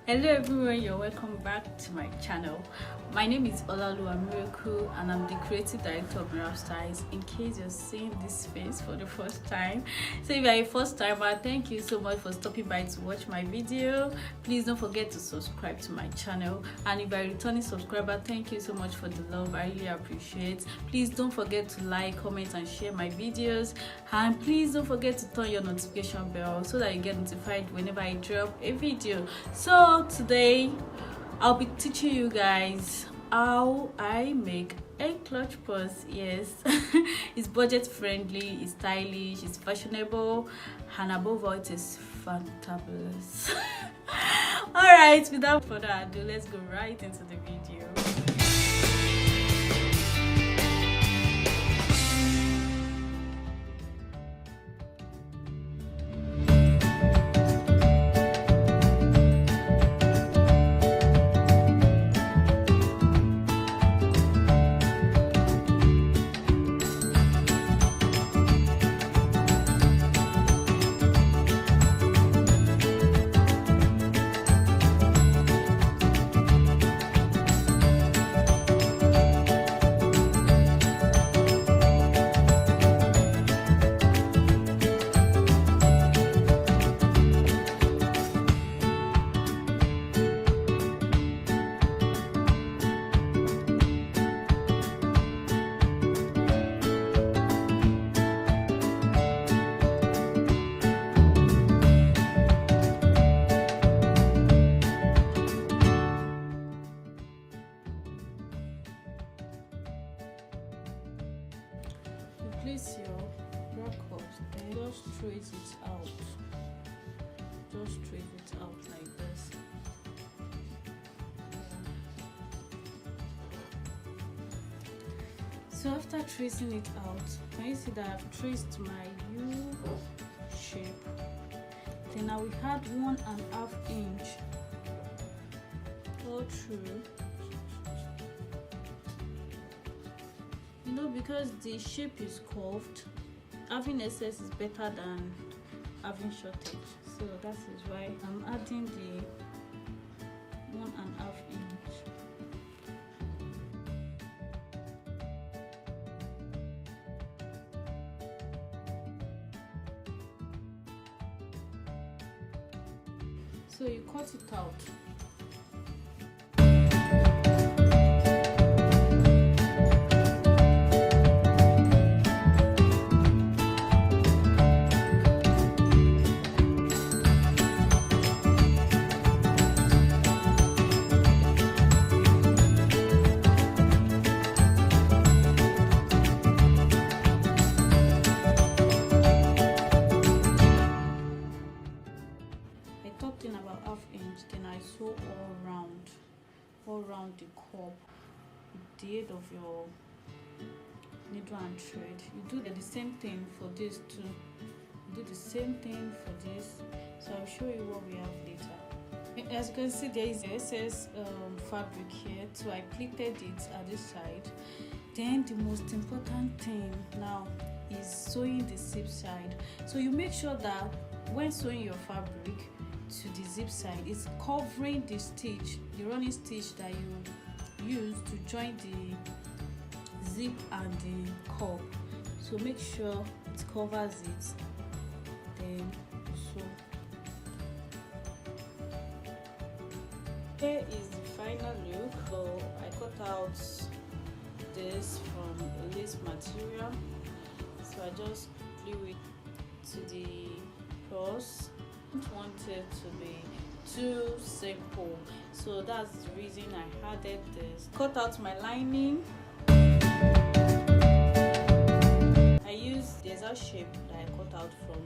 Hello everyone, you're welcome back to my channel. My name is Olaluwa Miracle and I'm the creative director of Mirror Styles. In case you're seeing this face for the first time, so if you're a first timer, thank you so much for stopping by to watch my video. Please don't forget to subscribe to my channel, and if you're a returning subscriber, thank you so much for the love. I really appreciate. Please don't forget to like, comment and share my videos, and please don't forget to turn your notification bell so that you get notified whenever I drop a video. So today I'll be teaching you guys how I make a clutch purse. Yes, it's budget friendly, it's stylish, it's fashionable, and above all it is fantabulous. All right, without further ado, let's go right into the video. Place your rock cups, then just trace it out. Just trace it out like this. So after tracing it out, can you see that I've traced my U shape? Then I will add 1.5 inch all through. You know, because the shape is curved, having excess is better than having shortage. So that is why I'm adding the 1.5 inch. So you cut it out. In about 1/2 inch, then I sew all round the cup with the aid of your needle and thread. You do the same thing for this too. You do the same thing for this. So I'll show you what we have later. As you can see, there is excess fabric here, so I pleated it at this side. Then the most important thing now is sewing the zip side. So you make sure that when sewing your fabric to the zip side, it's covering the stitch, the running stitch that you use to join the zip and the cup. So make sure it covers it, then sew. Here is the final look. So I cut out this from a lace material, so I just glue it to the purse. I don't want it to be too simple, so that's the reason I added this. Cut out my lining. I used the exact shape that I cut out from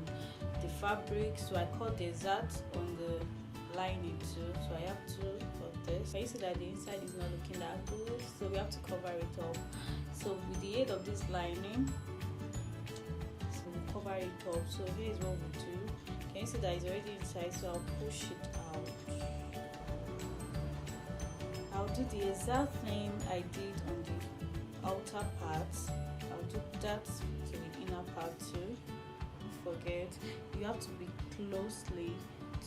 the fabric, so I cut the exact on the lining too. So I have to cut this. I see that the inside is not looking that good, so we have to cover it up. So with the aid of this lining, so we cover it up. So here is what we do. Can you see that it's already inside? So I'll push it out. I'll do the exact thing I did on the outer part. I'll do that to the inner part too. Don't forget, you have to be closely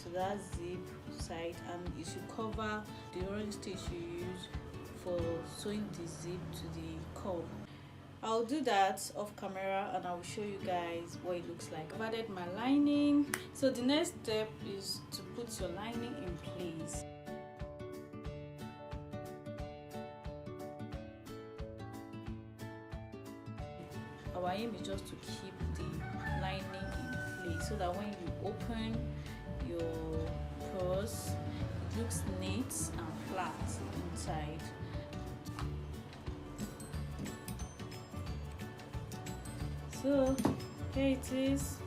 to that zip side, and it should cover the orange stitch you use for sewing the zip to the curl. I'll do that off camera and I will show you guys what it looks like. I've added my lining, so the next step is to put your lining in place. Our aim is just to keep the lining in place so that when you open your purse, it looks neat and flat inside. So here it is.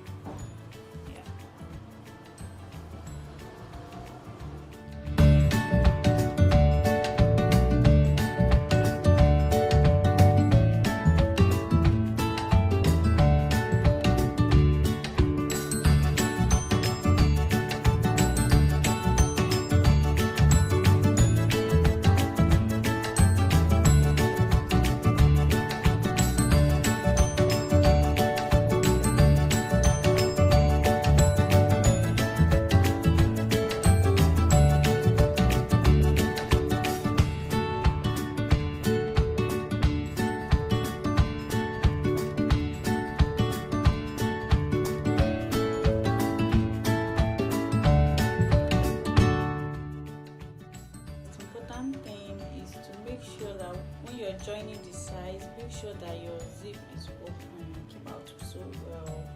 Joining the sides, make sure that your zip is open and came out so well.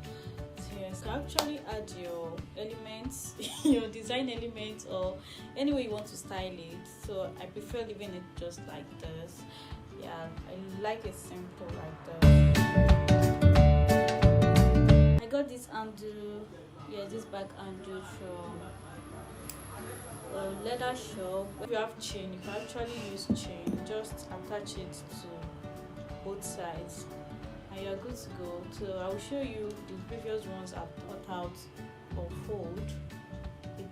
So yes, you can actually add your elements your design elements, or any way you want to style it. So I prefer leaving it just like this. Yeah, I like it simple like this. I got this undo, this back undo from leather shop. If you have chain, you can actually use chain, just attach it to both sides and you're good to go. So I will show you the previous ones I've cut out or fold.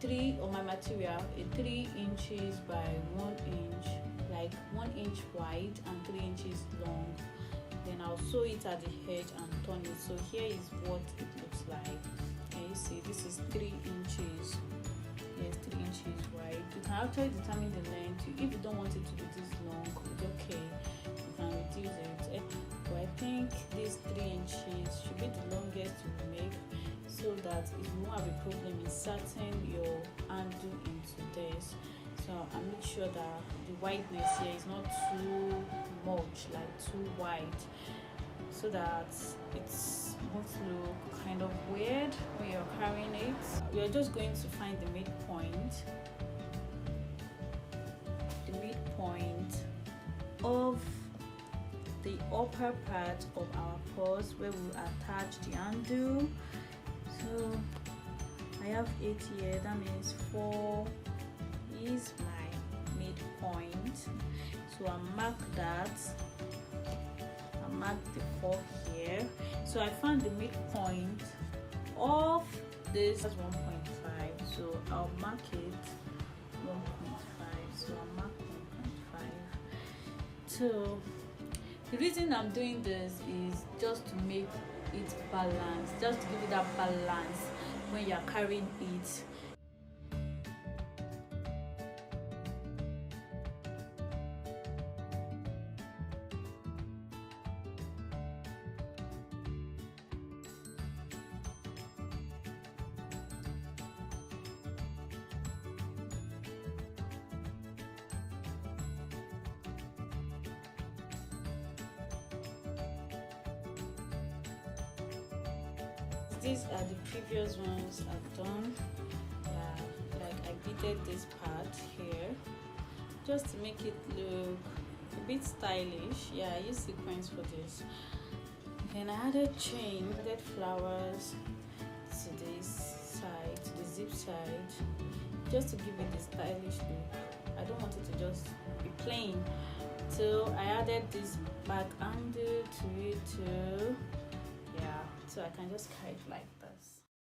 On my material, a 3 inches by 1 inch, like 1 inch wide and 3 inches long. Then I'll sew it at the edge and turn it. So here is what it looks like. Can you see? This is 3 inches. Yes, 3 inches wide. You can actually determine the length. If you don't want it to be this long, it's okay, you can reduce it. But I think these 3 inches should be the longest you make, so that it won't have a problem inserting your undo into this. So I make sure that the wideness here is not too much, like too wide, so that it won't look kind of weird when you're carrying it. You're just going to find the midpoint of the upper part of our purse where we attach the undo. So I have 8 here, that means 4 is my midpoint. So I mark that. Mark the 4 here. So I found the midpoint of this as 1.5, so I'll mark it 1.5. So I'll mark 1.5. So the reason I'm doing this is just to make it balanced, just to give it that balance when you're carrying it. These are the previous ones I've done. Like I beaded this part here just to make it look a bit stylish. I used sequins for this. Then I added chain, added flowers to this side, to the zip side, just to give it a stylish look. I don't want it to just be plain. So I added this back undo to it too. So I can just carry it like